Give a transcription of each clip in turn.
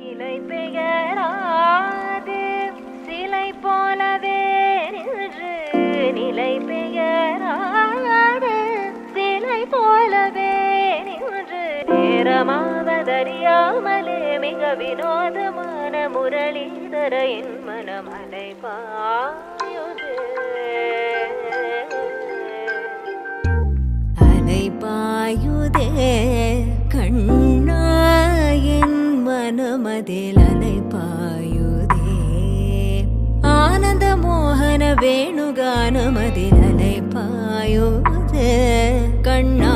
நிலை பெயராது சிலை போலவே நின்று நிலை பெயராது சிலை போலவே நின்று நேரமாவதறியாமலே மிக வினோதமான முரளிதர என் மனம் அலைபாயுதே அலைபாயுதே கண்ணா என் மனமதில் அலைபாயுதே ஆனந்த மோகன வேணுகானமதில் அலைபாயுதே கண்ணா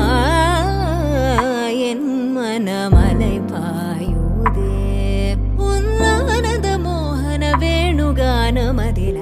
என் மனம் அலைபாயுதே உன் ஆனந்த மோகன வேணுகானமதில்